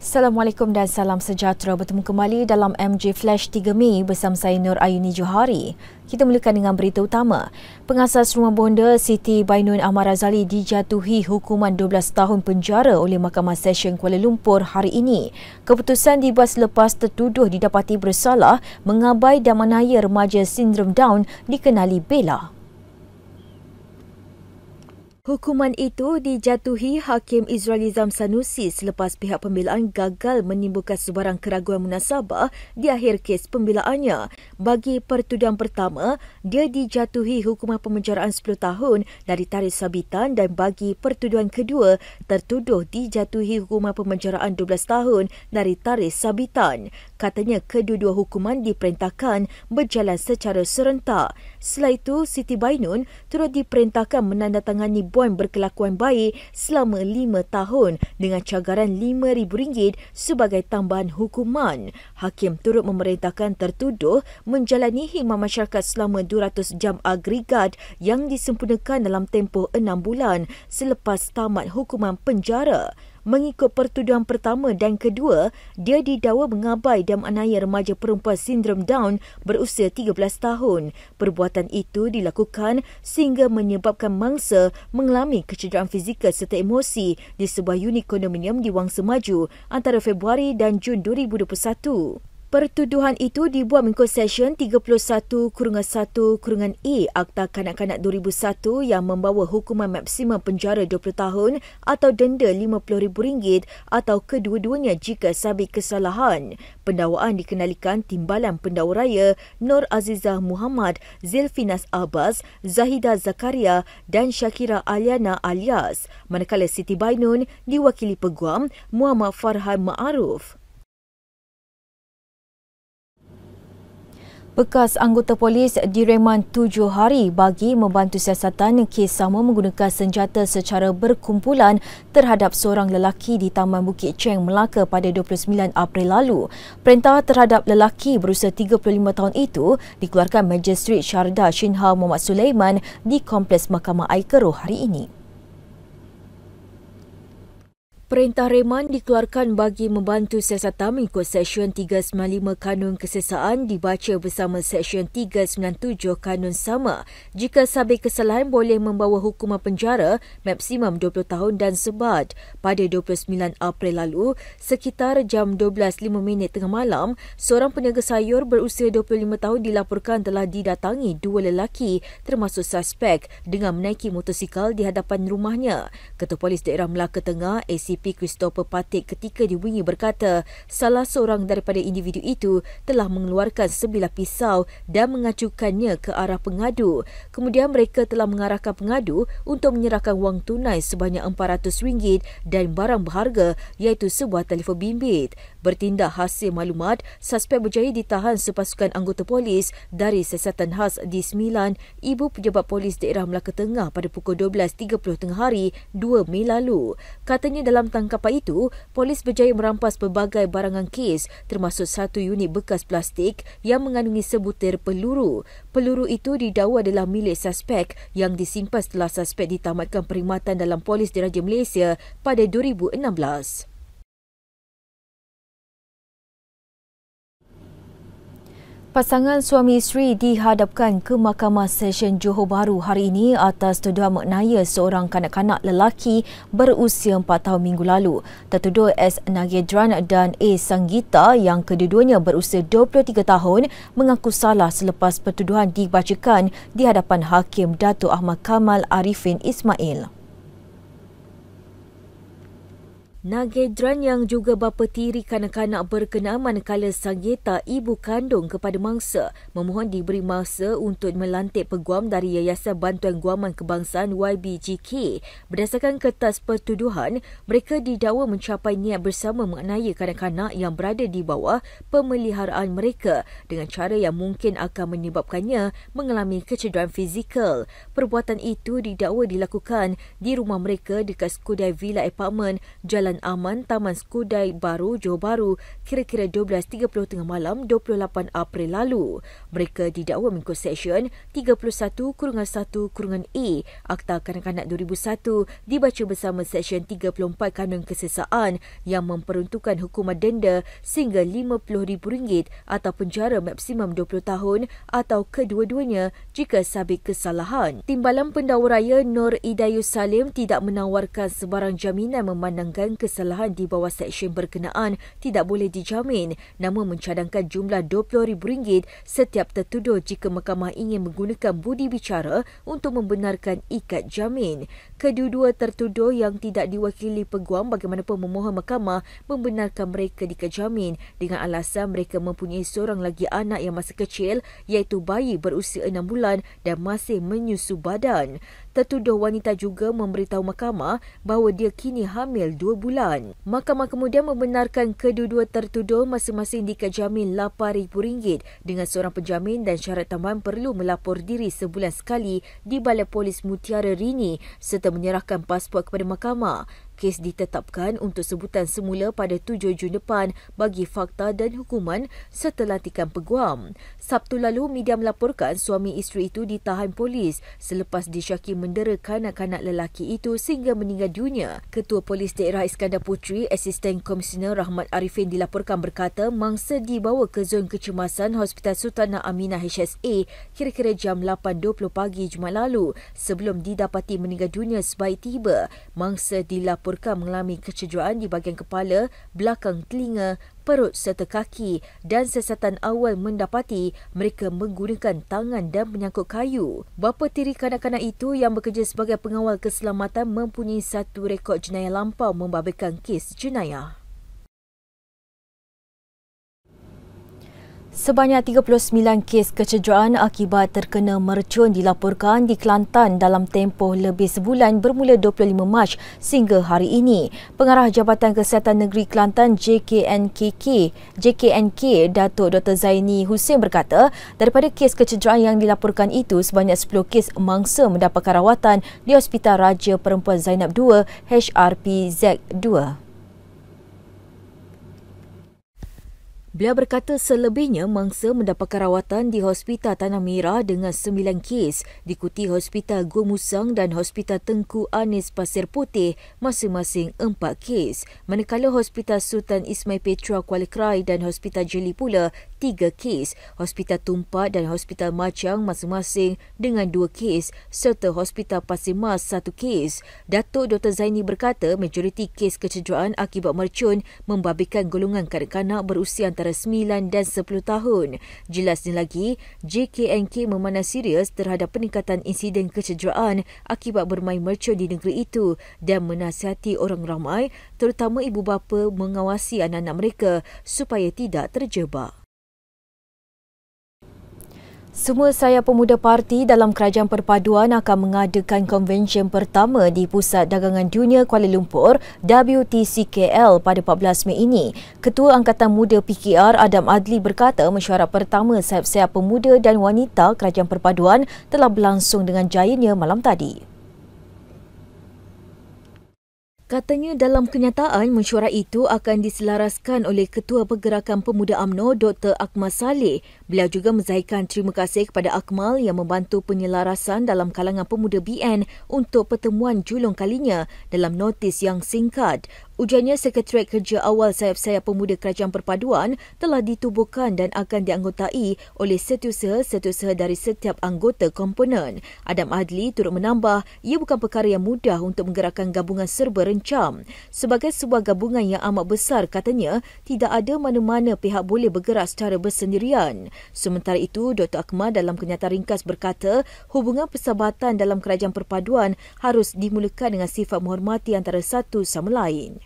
Assalamualaikum dan salam sejahtera. Bertemu kembali dalam MJ Flash 3 Mei bersama saya Nur Ayuni Johari. Kita mulakan dengan berita utama. Pengasas Rumah Bonda Siti Bainun Ahmad Razali dijatuhi hukuman 12 tahun penjara oleh Mahkamah Session Kuala Lumpur hari ini. Keputusan dibuat selepas tertuduh didapati bersalah mengabai dan menganiaya remaja sindrom Down dikenali Bella. Hukuman itu dijatuhi Hakim Izralizam Sanusi selepas pihak pembelaan gagal menimbulkan sebarang keraguan munasabah di akhir kes pembelaannya. Bagi pertuduhan pertama, dia dijatuhi hukuman pemenjaraan 10 tahun dari tarikh sabitan dan bagi pertuduhan kedua, tertuduh dijatuhi hukuman pemenjaraan 12 tahun dari tarikh sabitan. Katanya kedua-dua hukuman diperintahkan berjalan secara serentak. Selain itu, Siti Bainun turut diperintahkan menandatangani buan berkelakuan baik selama 5 tahun dengan cagaran RM5,000 sebagai tambahan hukuman. Hakim turut memerintahkan tertuduh menjalani khidmat masyarakat selama 200 jam agregat yang disempurnakan dalam tempoh 6 bulan selepas tamat hukuman penjara. Mengikut pertuduhan pertama dan kedua, dia didakwa mengabai dan menganiaya remaja perempuan sindrom Down berusia 13 tahun. Perbuatan itu dilakukan sehingga menyebabkan mangsa mengalami kecederaan fizikal serta emosi di sebuah unit kondominium di Wangsa Maju antara Februari dan Jun 2021. Pertuduhan itu dibuat mengikut Seksyen 31-1-E Akta Kanak-Kanak 2001 yang membawa hukuman maksimum penjara 20 tahun atau denda RM50,000 atau kedua-duanya jika sabit kesalahan. Pendakwaan dikenalikan Timbalan Pendakwa Raya Nur Azizah Muhammad, Zilfinas Abbas, Zahida Zakaria dan Syakira Aliana alias, manakala Siti Bainun diwakili Peguam Muhammad Farhan Ma'aruf. Bekas anggota polis direman 7 hari bagi membantu siasatan kes sama menggunakan senjata secara berkumpulan terhadap seorang lelaki di Taman Bukit Cheng, Melaka pada 29 April lalu. Perintah terhadap lelaki berusia 35 tahun itu dikeluarkan Magistrate Syarda Shinha Muhammad Sulaiman di Kompleks Mahkamah Air Keruh hari ini. Perintah reman dikeluarkan bagi membantu siasatan mengikut Seksyen 395 Kanun Kesesaan dibaca bersama Seksyen 397 Kanun Sama. Jika sabit kesalahan boleh membawa hukuman penjara maksimum 20 tahun dan sebat. Pada 29 April lalu, sekitar jam 12.05 tengah malam, seorang peniaga sayur berusia 25 tahun dilaporkan telah didatangi dua lelaki termasuk suspek dengan menaiki motosikal di hadapan rumahnya. Ketua Polis Daerah Melaka Tengah, ACP Christopher Patik ketika dihubungi berkata salah seorang daripada individu itu telah mengeluarkan sebilah pisau dan mengacukannya ke arah pengadu. Kemudian mereka telah mengarahkan pengadu untuk menyerahkan wang tunai sebanyak RM400 dan barang berharga iaitu sebuah telefon bimbit. Bertindak hasil maklumat, suspek berjaya ditahan sepasukan anggota polis dari Siasatan Khas di 9 Ibu Pejabat Polis Daerah Melaka Tengah pada pukul 12.30 tengah hari 2 Mei lalu. Katanya dalam tangkapan itu, polis berjaya merampas pelbagai barangan kes termasuk satu unit bekas plastik yang mengandungi sebutir peluru. Peluru itu didakwa adalah milik suspek yang disimpan setelah suspek ditamatkan perkhidmatan dalam Polis Diraja Malaysia pada 2016. Pasangan suami isteri dihadapkan ke Mahkamah Session Johor Bahru hari ini atas tuduhan menganiaya seorang kanak-kanak lelaki berusia 4 tahun minggu lalu. Tertuduh S. Nagedran dan A. Sanggita yang kedua-duanya berusia 23 tahun mengaku salah selepas pertuduhan dibacakan di hadapan Hakim Datuk Ahmad Kamal Arifin Ismail. Nagedran yang juga bapa tiri kanak-kanak berkenaan manakala Sanggita ibu kandung kepada mangsa memohon diberi masa untuk melantik peguam dari Yayasan Bantuan Guaman Kebangsaan YBGK. Berdasarkan kertas pertuduhan, mereka didakwa mencapai niat bersama menganiaya kanak-kanak yang berada di bawah pemeliharaan mereka dengan cara yang mungkin akan menyebabkannya mengalami kecederaan fizikal. Perbuatan itu didakwa dilakukan di rumah mereka dekat Skudai Villa Apartment, Jalan Jalan Aman, Taman Skudai Baru, Johor Bahru kira-kira 12.30 tengah malam 28 April lalu. Mereka didakwa mengikut Seksyen 31-1-A Akta Kanak-Kanak 2001 dibaca bersama Seksyen 34 Kanun Kesesaan yang memperuntukkan hukuman denda sehingga RM50,000 atau penjara maksimum 20 tahun atau kedua-duanya jika sabit kesalahan. Timbalan Pendakwa Raya Nur Idayus Salim tidak menawarkan sebarang jaminan memandangkan kesalahan di bawah seksyen berkenaan tidak boleh dijamin, namun mencadangkan jumlah RM20,000 setiap tertuduh jika mahkamah ingin menggunakan budi bicara untuk membenarkan ikat jamin. Kedua-dua tertuduh yang tidak diwakili peguam bagaimanapun memohon mahkamah membenarkan mereka diikat jamin dengan alasan mereka mempunyai seorang lagi anak yang masih kecil iaitu bayi berusia 6 bulan dan masih menyusu badan. Tertuduh wanita juga memberitahu mahkamah bahawa dia kini hamil 2 bulan. Mahkamah kemudian membenarkan kedua-dua tertuduh masing-masing diikat jamin RM8,000 dengan seorang penjamin dan syarat tambahan perlu melapor diri sebulan sekali di Balai Polis Mutiara Rini serta menyerahkan pasport kepada mahkamah. Kes ditetapkan untuk sebutan semula pada 7 Jun depan bagi fakta dan hukuman setelah lantikan peguam. Sabtu lalu, media melaporkan suami isteri itu ditahan polis selepas disyaki mendera kanak-kanak lelaki itu sehingga meninggal dunia. Ketua Polis Daerah Iskandar Puteri, Asisten Komisioner Rahmat Arifin dilaporkan berkata mangsa dibawa ke zon kecemasan Hospital Sultanah Aminah HSA kira-kira jam 8.20 pagi Jumaat lalu sebelum didapati meninggal dunia sebaik tiba. Mangsa dilaporkan mengalami kecederaan di bahagian kepala, belakang telinga, perut serta kaki dan siasatan awal mendapati mereka menggunakan tangan dan menyangkut kayu. Bapa tiri kanak-kanak itu yang bekerja sebagai pengawal keselamatan mempunyai satu rekod jenayah lampau membabitkan kes jenayah. Sebanyak 39 kes kecederaan akibat terkena mercun dilaporkan di Kelantan dalam tempoh lebih sebulan bermula 25 Mac sehingga hari ini. Pengarah Jabatan Kesihatan Negeri Kelantan JKNK Datuk Dr. Zaini Hussein berkata daripada kes kecederaan yang dilaporkan itu sebanyak 10 kes mangsa mendapatkan rawatan di Hospital Raja Perempuan Zainab II HRPZ2. Beliau berkata selebihnya mangsa mendapatkan rawatan di Hospital Tanah Merah dengan 9 kes, diikuti Hospital Gua Musang dan Hospital Tengku Anis Pasir Putih masing-masing 4 kes. Manakala Hospital Sultan Ismail Petra Kuala Krai dan Hospital Jeli pula 3 kes, Hospital Tumpak dan Hospital Machang masing-masing dengan 2 kes serta Hospital Pasir Mas 1 kes. Datuk Dr. Zaini berkata majoriti kes kecederaan akibat mercun membabitkan golongan kanak-kanak berusia antara 9 dan 10 tahun. Jelasnya lagi, JKNK memandang serius terhadap peningkatan insiden kecederaan akibat bermain mercun di negeri itu dan menasihati orang ramai, terutama ibu bapa mengawasi anak-anak mereka supaya tidak terjebak. Semua sayap pemuda parti dalam Kerajaan Perpaduan akan mengadakan konvensyen pertama di Pusat Dagangan Dunia Kuala Lumpur WTCKL pada 14 Mei ini. Ketua Angkatan Muda PKR Adam Adli berkata mesyuarat pertama sayap-sayap pemuda dan wanita Kerajaan Perpaduan telah berlangsung dengan jayanya malam tadi. Katanya dalam kenyataan mesyuarat itu akan diselaraskan oleh Ketua Pergerakan Pemuda UMNO Dr. Akmal Saleh. Beliau juga menzahirkan terima kasih kepada Akmal yang membantu penyelarasan dalam kalangan pemuda BN untuk pertemuan julung kalinya dalam notis yang singkat. Ujarnya Sekretariat Kerja Awal Sayap-Sayap Pemuda Kerajaan Perpaduan telah ditubuhkan dan akan dianggotai oleh setiausaha dari setiap anggota komponen. Adam Adli turut menambah, ia bukan perkara yang mudah untuk menggerakkan gabungan serba rencam. Sebagai sebuah gabungan yang amat besar, katanya, tidak ada mana-mana pihak boleh bergerak secara bersendirian. Sementara itu, Dr. Akmal dalam kenyataan ringkas berkata, hubungan persahabatan dalam Kerajaan Perpaduan harus dimulakan dengan sifat menghormati antara satu sama lain.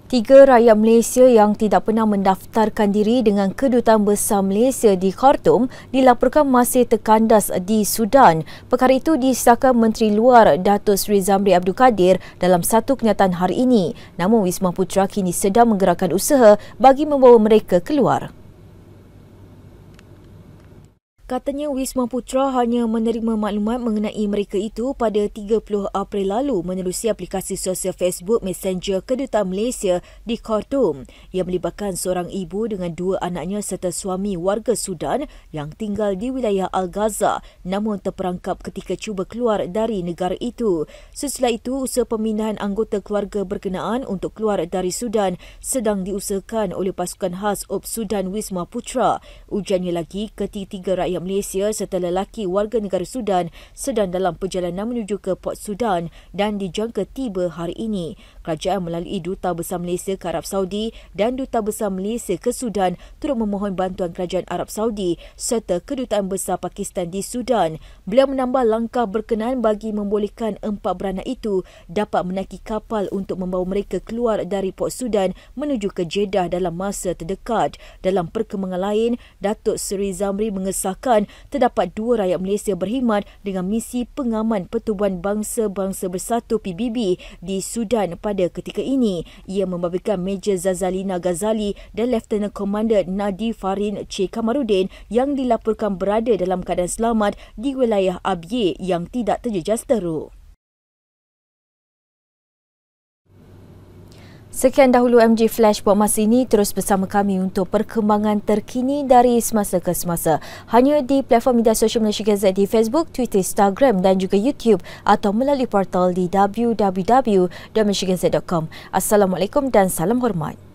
3 rakyat Malaysia yang tidak pernah mendaftarkan diri dengan Kedutaan Besar Malaysia di Khartoum dilaporkan masih terkandas di Sudan. Perkara itu disahkan Menteri Luar Datuk Seri Zamri Abdul Kadir dalam satu kenyataan hari ini. Namun Wisma Putra kini sedang menggerakkan usaha bagi membawa mereka keluar. Katanya Wisma Putra hanya menerima maklumat mengenai mereka itu pada 30 April lalu menerusi aplikasi sosial Facebook Messenger Kedutaan Malaysia di Khartoum yang melibatkan seorang ibu dengan dua anaknya serta suami warga Sudan yang tinggal di wilayah Al-Gaza namun terperangkap ketika cuba keluar dari negara itu. Sesudah itu, usaha pemindahan anggota keluarga berkenaan untuk keluar dari Sudan sedang diusahakan oleh pasukan khas Op Sudan Wisma Putra. Ujarnya lagi, ketiga rakyat Malaysia serta lelaki warga negara Sudan sedang dalam perjalanan menuju ke Port Sudan dan dijangka tiba hari ini. Kerajaan melalui Duta Besar Malaysia ke Arab Saudi dan Duta Besar Malaysia ke Sudan turut memohon bantuan Kerajaan Arab Saudi serta Kedutaan Besar Pakistan di Sudan. Beliau menambah langkah berkenaan bagi membolehkan 4 beranak itu dapat menaiki kapal untuk membawa mereka keluar dari Port Sudan menuju ke Jeddah dalam masa terdekat. Dalam perkembangan lain, Datuk Seri Zamri mengesahkan terdapat 2 rakyat Malaysia berkhidmat dengan misi pengaman Pertubuhan Bangsa-Bangsa Bersatu PBB di Sudan pada ketika ini. Ia membabitkan Major Zazalina Ghazali dan Lieutenant Commander Nadi Farin C. Kamarudin yang dilaporkan berada dalam keadaan selamat di wilayah Abyei yang tidak terjejas teruk. Sekian dahulu MG Flash buat masa ini. Terus bersama kami untuk perkembangan terkini dari semasa ke semasa. Hanya di platform media sosial Malaysia Gazette di Facebook, Twitter, Instagram dan juga YouTube atau melalui portal di www.malaysiagazette.com. Assalamualaikum dan salam hormat.